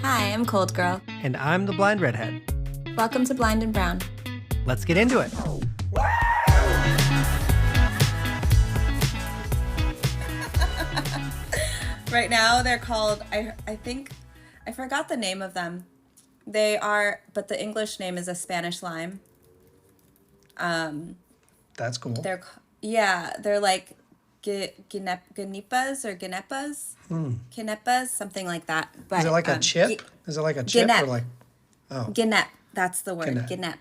Hi, I'm Cold Girl. And I'm the blind redhead. Welcome to Blind and Brown. Let's get into it. Right now they're called, I think, I forgot the name of them. They are, but the English name is a Spanish lime. That's cool. They're like Genipas or Genepas? Genepas, something like that. But, Is it like a chip? Is it like a chip Genep. or like... Oh. Genep, that's the word. Genep. Genep.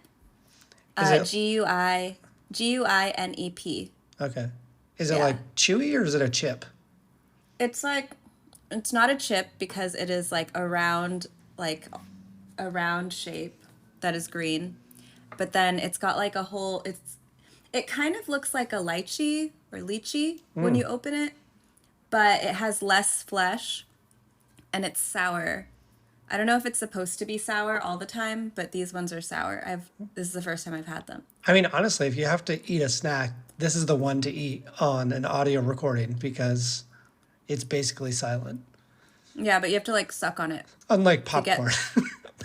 Is it... Guinep. Okay. Is it like chewy or is it a chip? It's like, it's not a chip because it is like a round shape that is green. But then it's got like a whole, it kind of looks like a lychee or lychee when you open it, but it has less flesh and it's sour. I don't know if it's supposed to be sour all the time, but these ones are sour. This is the first time I've had them. I mean, honestly, if you have to eat a snack, this is the one to eat on an audio recording because it's basically silent. Yeah, but you have to like suck on it. Unlike popcorn.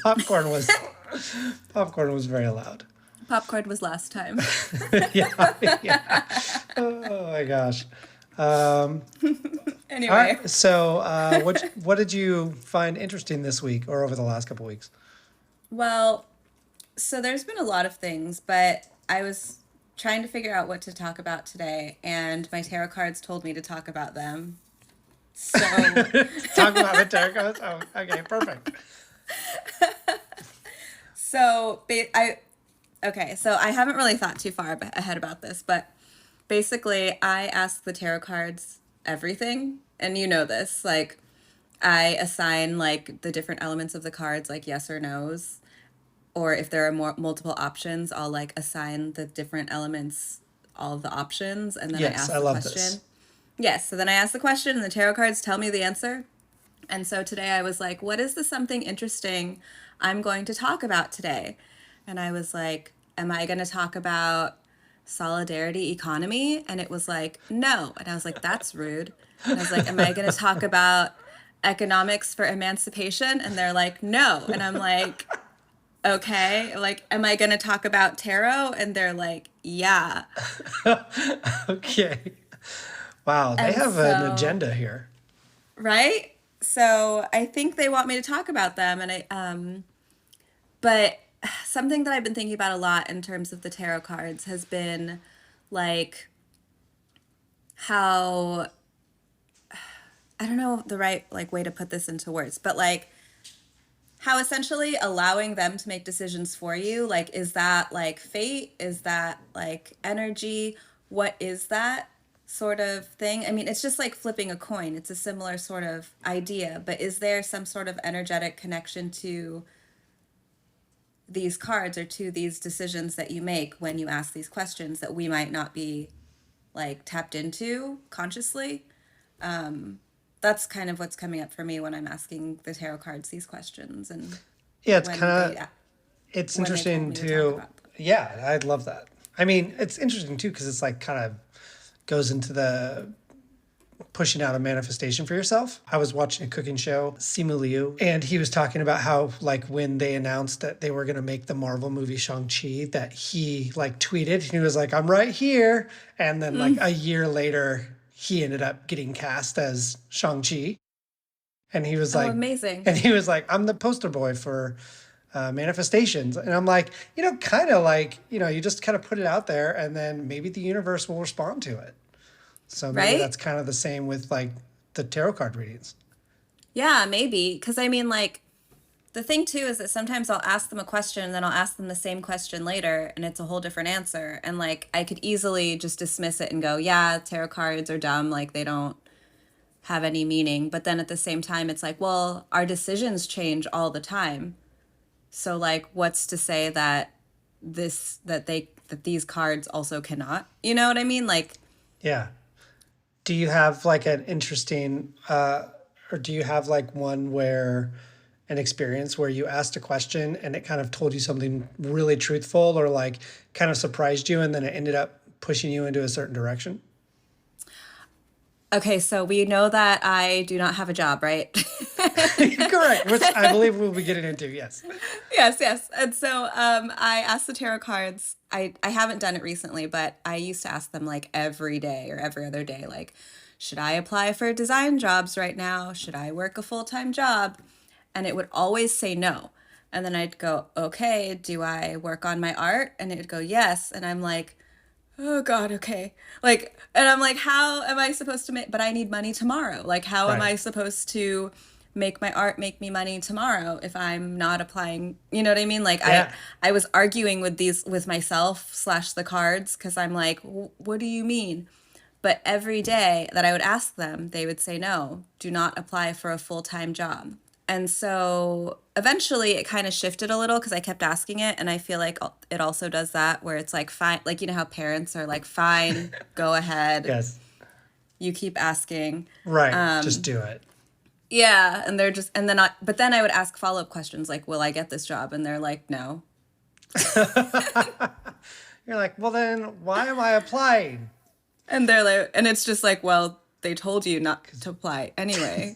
Popcorn was very loud. Popcorn was last time. Yeah. Oh my gosh. Anyway. All right, so what did you find interesting this week or over the last couple weeks? Well, so there's been a lot of things, but I was trying to figure out what to talk about today, and my tarot cards told me to talk about them. So Talk about the tarot cards? Oh, okay, perfect. So I haven't really thought too far ahead about this, but basically I ask the tarot cards everything, and you know this, like I assign like the different elements of the cards like yes or no's, or if there are multiple options, I'll like assign the different elements all of the options, and then I ask the question. This. Yes, so then I ask the question and the tarot cards tell me the answer. And so today I was like, what is the something interesting I'm going to talk about today? And I was like, am I going to talk about solidarity economy? And it was like, no. And I was like, that's rude. And I was like, am I going to talk about economics for emancipation? And they're like, no. And I'm like, okay. Like, am I going to talk about tarot? And they're like, yeah. Okay. Wow, they have an agenda here. Right? So I think they want me to talk about them, and but something that I've been thinking about a lot in terms of the tarot cards has been like how, I don't know the right like way to put this into words, but like how essentially allowing them to make decisions for you, like, is that like fate? Is that like energy? What is that sort of thing? I mean, it's just like flipping a coin. It's a similar sort of idea, but is there some sort of energetic connection to these cards or to these decisions that you make when you ask these questions that we might not be like tapped into consciously? That's kind of what's coming up for me when I'm asking the tarot cards these questions. And yeah, it's kind of, it's interesting to yeah, I'd love that. I mean, it's interesting too because it's like kind of goes into the pushing out a manifestation for yourself. I was watching a cooking show, Simu Liu, and he was talking about how like when they announced that they were going to make the Marvel movie Shang-Chi, that he like tweeted, he was like, I'm right here. And then like a year later, he ended up getting cast as Shang-Chi. And he was like, amazing. And he was like, I'm the poster boy for manifestations. And I'm like, kind of like, you just kind of put it out there and then maybe the universe will respond to it. So maybe that's kind of the same with like the tarot card readings. Yeah, maybe. Because I mean, like, the thing too is that sometimes I'll ask them a question and then I'll ask them the same question later and it's a whole different answer. And like, I could easily just dismiss it and go, yeah, tarot cards are dumb. Like, they don't have any meaning. But then at the same time, it's like, well, our decisions change all the time. So like, what's to say that these cards also cannot? You know what I mean? Like, yeah. Do you have like an interesting, or do you have like an experience where you asked a question and it kind of told you something really truthful or like kind of surprised you and then it ended up pushing you into a certain direction? Okay, so we know that I do not have a job, right? Correct, which I believe we'll be getting into. Yes. Yes, yes. And so I asked the tarot cards. I haven't done it recently, but I used to ask them like every day or every other day, like, should I apply for design jobs right now? Should I work a full-time job? And it would always say no. And then I'd go, okay, do I work on my art? And it would go, yes. And I'm like, oh God, okay. Like, and I'm like, how am I supposed to make, but I need money tomorrow. Like, how am Right. I supposed to make my art make me money tomorrow if I'm not applying? You know what I mean? Like, Yeah. I was arguing with with myself slash the cards because I'm like, what do you mean? But every day that I would ask them, they would say, no, do not apply for a full-time job. And so eventually it kind of shifted a little because I kept asking it. And I feel like it also does that where it's like, fine, like, you know how parents are like, fine, go ahead. Yes. You keep asking. Right. Just do it. Yeah. And they're just, and then but then I would ask follow-up questions like, will I get this job? And they're like, no. You're like, well, then why am I applying? And they're like, and it's just like, well, they told you not to apply anyway.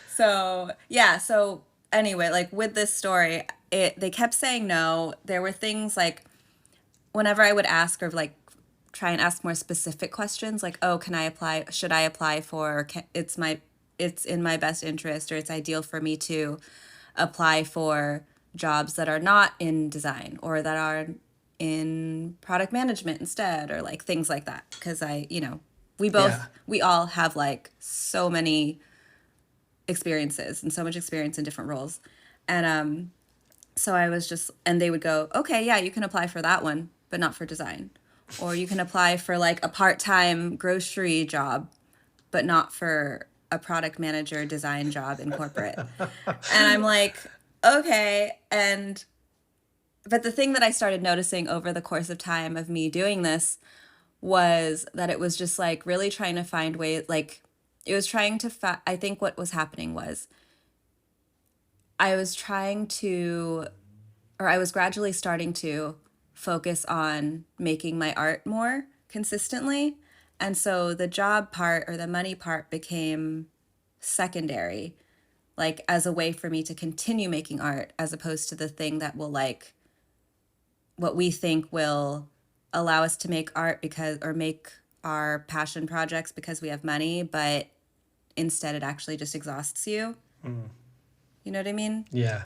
So, yeah. So, anyway, like with this story, they kept saying no. There were things like whenever I would ask or like try and ask more specific questions, like, oh, can I apply? Should I apply for, it's in my best interest or it's ideal for me to apply for jobs that are not in design or that are in product management instead or like things like that. Because Yeah. we all have like so many experiences and so much experience in different roles. And so I was just, and they would go, okay, yeah, you can apply for that one, but not for design. Or you can apply for like a part-time grocery job, but not for a product manager design job in corporate. And I'm like, okay. But the thing that I started noticing over the course of time of me doing this was that it was just like really trying to find ways, like it was trying to, I think what was happening was I was trying to, or I was gradually starting to focus on making my art more consistently. And so the job part or the money part became secondary, like as a way for me to continue making art as opposed to the thing that will like what we think will allow us to make art because or make our passion projects because we have money, but instead it actually just exhausts you. You know what I mean? Yeah.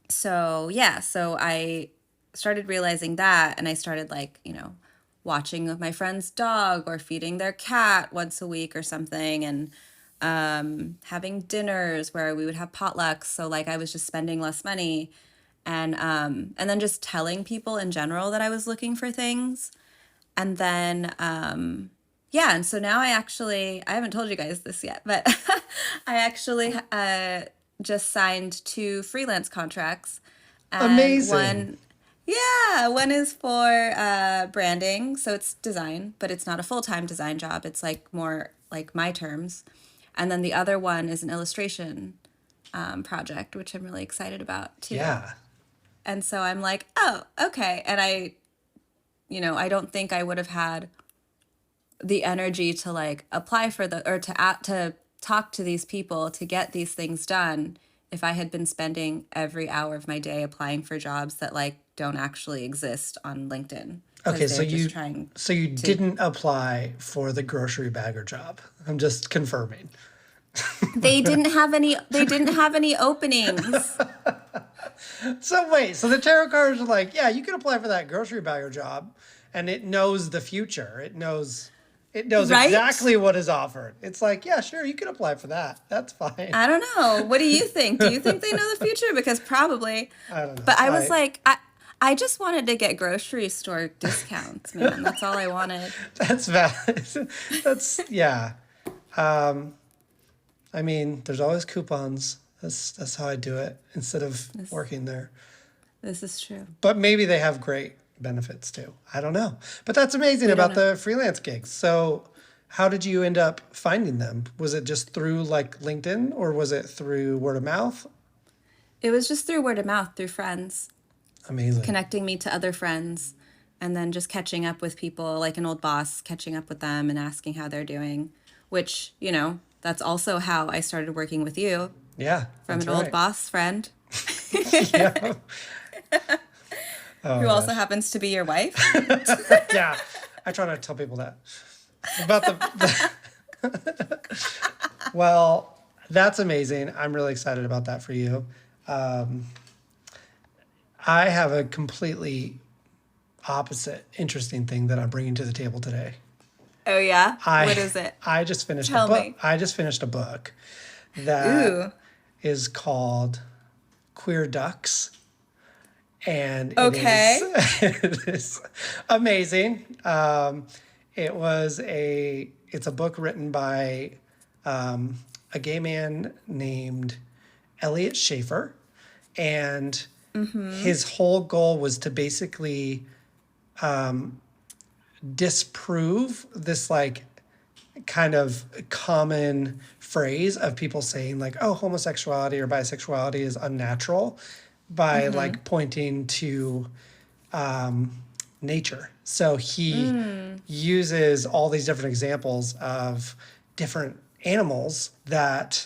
So yeah, so I started realizing that and I started like, watching my friend's dog or feeding their cat once a week or something and having dinners where we would have potlucks. So like I was just spending less money and then just telling people in general that I was looking for things. And then yeah, and so now I haven't told you guys this yet, but I actually just signed 2 freelance contracts. And Amazing. one is for branding, so it's design, but it's not a full-time design job. It's like more like my terms. And then the other one is an illustration project, which I'm really excited about too. Yeah. And so I'm like, oh, okay. And I don't think I would have had the energy to like apply for to talk to these people to get these things done if I had been spending every hour of my day applying for jobs that like don't actually exist on LinkedIn Okay, because they're just trying so you to. didn't apply for the grocery bagger job. I'm just confirming. They didn't have any. They didn't have any openings, So wait, so the tarot cards are like, yeah, you can apply for that grocery bagger job, and it knows the future. It knows right? exactly what is offered. It's like, yeah, sure, you can apply for that. That's fine. I don't know. What do you think? Do you think they know the future? Because probably. I don't know. But I was like, I just wanted to get grocery store discounts, man. That's all I wanted. That's valid. That's yeah. I mean, there's always coupons. That's how I do it instead of This working there. this is true. But maybe they have great benefits too. I don't know. But that's amazing We don't about know. the freelance gigs. So, how did you end up finding them? Was it just through like LinkedIn or was it through word of mouth? It was just through word of mouth, through friends, Amazing. connecting me to other friends, and then just catching up with people, like an old boss, catching up with them and asking how they're doing. which, that's also how I started working with you Yeah, from that's an old right. boss friend Yeah. Oh who also gosh. happens to be your wife. Yeah. I try not to tell people that. About well, that's amazing. I'm really excited about that for you. I have a completely opposite interesting thing that I'm bringing to the table today. Oh, yeah? I What is it? I just finished a Tell book. me. I just finished a book that Ooh. is called Queer Ducks, and it is Okay. it is amazing. It's a book written by a gay man named Elliot Schaefer, and his whole goal was to basically disprove this like kind of common phrase of people saying like, oh, homosexuality or bisexuality is unnatural by like pointing to nature. So he uses all these different examples of different animals that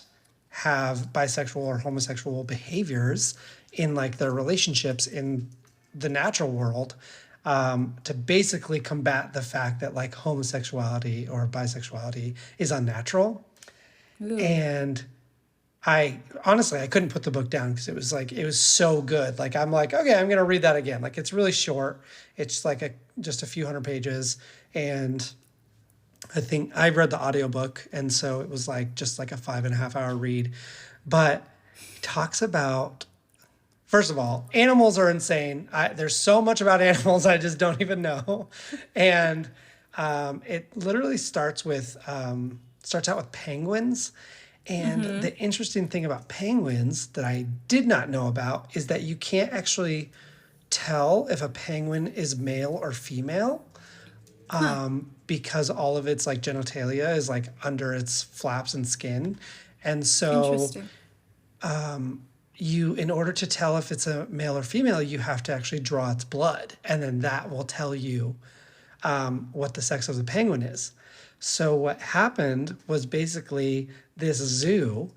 have bisexual or homosexual behaviors in like their relationships in the natural world, to basically combat the fact that like homosexuality or bisexuality is unnatural. Ooh. And I honestly I couldn't put the book down because it was so good. Like I'm like, okay, I'm gonna read that again. Like it's really short. It's like just a few hundred pages. And I think I read the audiobook, and so it was like just like a 5.5 hour read. But he talks about, first of all, animals are insane. There's so much about animals I just don't even know. And it literally starts out with penguins. And the interesting thing about penguins that I did not know about is that you can't actually tell if a penguin is male or female, because all of its like genitalia is like under its flaps and skin. And so Interesting. in order to tell if it's a male or female, you have to actually draw its blood, and then that will tell you what the sex of the penguin is. So what happened was basically this zoo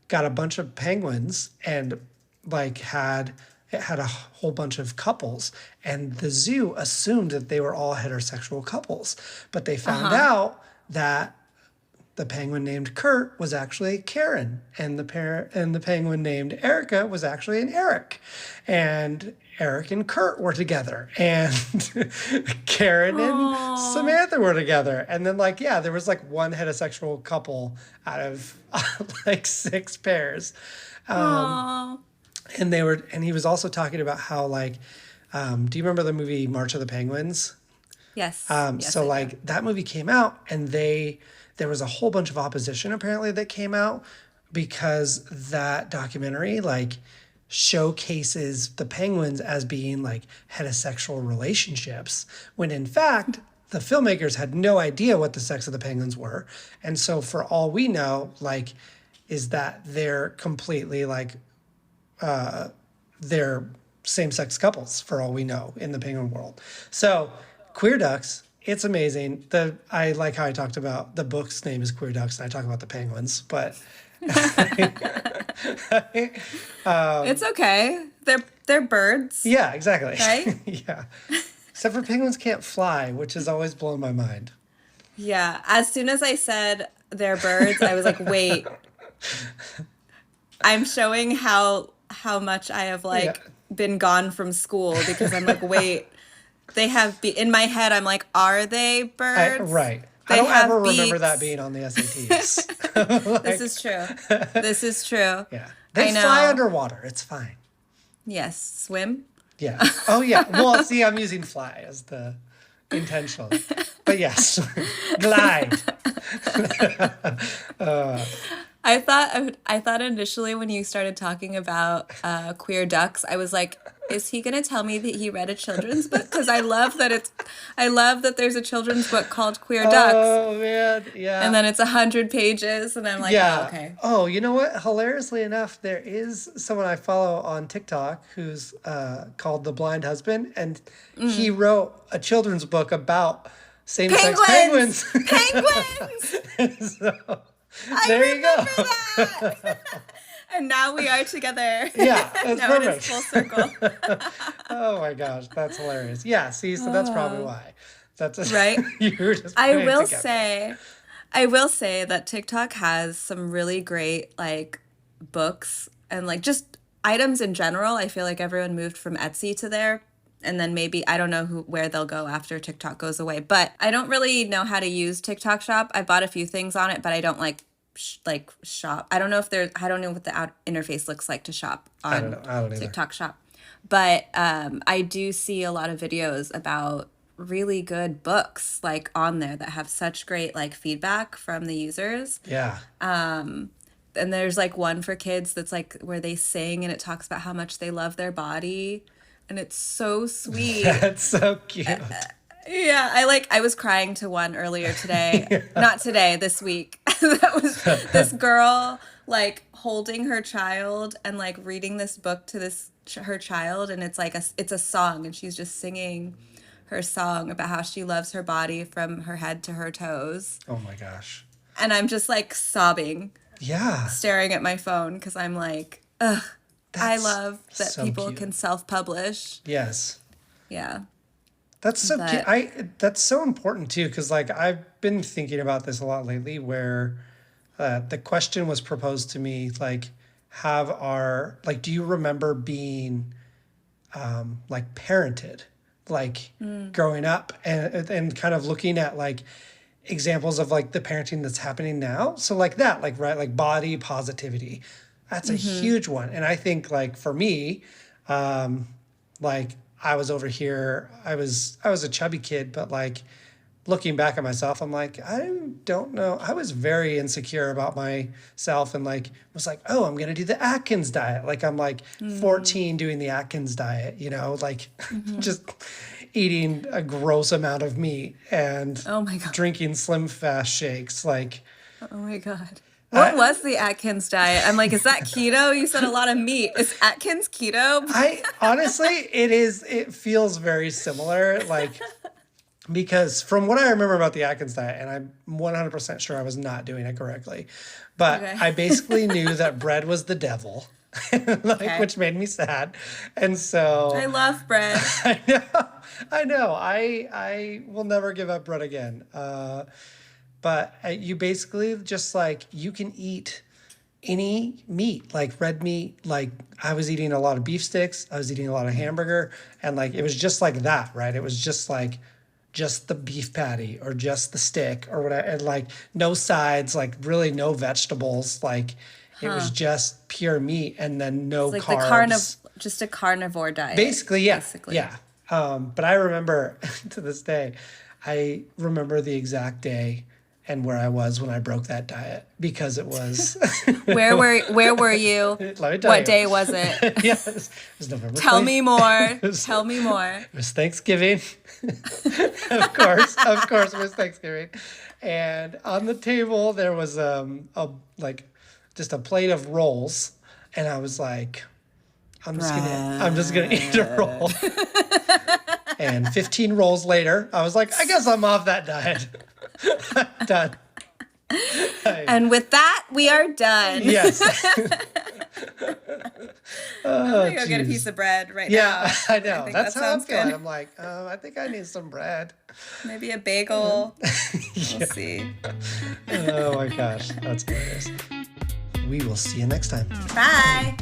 got a bunch of penguins and like it had a whole bunch of couples, and the zoo assumed that they were all heterosexual couples, but they found out that the penguin named Kurt was actually Karen, and the penguin named Erica was actually an Eric, and Eric and Kurt were together, and Karen and Oh. Samantha were together, and then like yeah, there was like one heterosexual couple out of like six pairs, Oh. and he was also talking about how like, do you remember the movie March of the Penguins? Yes. Yes, So I do. like that movie came out, and there was a whole bunch of opposition apparently that came out because that documentary like showcases the penguins as being like heterosexual relationships, when in fact the filmmakers had no idea what the sex of the penguins were. And so for all we know, like, is that they're completely like they're same-sex couples for all we know in the penguin world. So Queer Ducks, it's amazing. I like how I talked about the book's name is Queer Ducks, and I talk about the penguins, but It's okay. They're birds, yeah, exactly. right? Yeah. Except for penguins can't fly, which has always blown my mind. Yeah. As soon as I said they're birds, I was like, wait, I'm showing how much I have Yeah. like been gone from school because I'm like, wait, in my head I'm like, are they birds? Right. I They don't ever have remember that beaks. being on the SATs. This Like, is true. This is true. yeah. I They fly know. underwater. It's fine. Yes, swim. Yeah. Oh, yeah. Well, see, I'm using fly as the intentionally. But yes, glide. I thought initially when you started talking about queer ducks, I was like, is he gonna tell me that he read a children's book? Because I love that there's a children's book called Queer Ducks, Oh, man. and Yeah. then it's 100 pages, and I'm like, oh, Yeah. okay. Oh, you know what? Hilariously enough, there is someone I follow on TikTok who's called The Blind Husband, and he wrote a children's book about same-sex penguins. Penguins! So, I there you go. That. And now we are together. Yeah, that's now perfect. It is full circle. Oh my gosh, that's hilarious. Yeah, see, so that's probably why. That's right. You were just I putting it will together. I will say that TikTok has some really great like books and like just items in general. I feel like everyone moved from Etsy to there. And then maybe I don't know where they'll go after TikTok goes away. But I don't really know how to use TikTok Shop. I bought a few things on it, but I don't like shop. I don't know what the interface looks like to shop on I don't either. TikTok Shop. But I do see a lot of videos about really good books like on there that have such great like feedback from the users. Yeah. And there's like one for kids that's like where they sing and it talks about how much they love their body. And it's so sweet. That's so cute. Yeah, I was crying to one earlier today. Yeah. Not today, this week. That was this girl like holding her child and like reading this book to her child, and it's like it's a song, and she's just singing her song about how she loves her body from her head to her toes. Oh my gosh. And I'm just like sobbing. Yeah. Staring at my phone because I'm like, ugh. I love that so people cute. can self-publish. Yes. Yeah. That's so cute. That's so important too, because like I've been thinking about this a lot lately, where the question was proposed to me, like, do you remember being like parented, like growing up, and kind of looking at like examples of like the parenting that's happening now. So like that, like, right, like body positivity. That's a huge one. And I think like for me, like I was over here, I was a chubby kid, but like looking back at myself, I'm like, I don't know. I was very insecure about myself and like was like, oh, I'm going to do the Atkins diet. Like I'm like 14 doing the Atkins diet, you know, like just eating a gross amount of meat and oh my God. Drinking Slim Fast shakes. Like, oh my God. What was the Atkins diet? I'm like, is that keto? You said a lot of meat. Is Atkins keto? I honestly, it feels very similar. Like, because from what I remember about the Atkins diet, and I'm 100% sure I was not doing it correctly, but okay. I basically knew that bread was the devil, which made me sad. And so I love bread. I know. I will never give up bread again. But you basically just like, you can eat any meat, like red meat. Like I was eating a lot of beef sticks. I was eating a lot of hamburger. And like, it was just like that, right? It was just like, just the beef patty or just the stick or whatever. And like no sides, like really no vegetables. Like it was just pure meat and then no like carbs. Just a carnivore diet. Basically, yeah. Yeah. But I remember to this day, I remember the exact day and where I was when I broke that diet, because it was where were you? Let me tell what you. Day was it? Yeah, it was November. Tell me more. Tell me more. It was Thanksgiving. Of course, it was Thanksgiving. And on the table there was just a plate of rolls, and I was like, I'm just gonna eat a roll. And 15 rolls later, I was like, I guess I'm off that diet. Done. And with that, we are done. Yes. I'm gonna go get a piece of bread right now. Yeah, I know. That's how I'm feeling. Good. I'm like, I think I need some bread. Maybe a bagel. We'll see. Oh my gosh, that's hilarious. We will see you next time. Bye.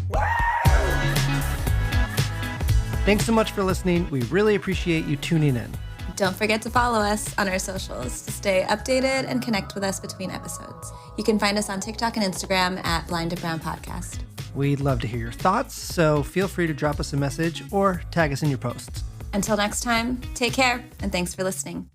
Thanks so much for listening. We really appreciate you tuning in. Don't forget to follow us on our socials to stay updated and connect with us between episodes. You can find us on TikTok and Instagram at Blind to Brown Podcast. We'd love to hear your thoughts, so feel free to drop us a message or tag us in your posts. Until next time, take care, and thanks for listening.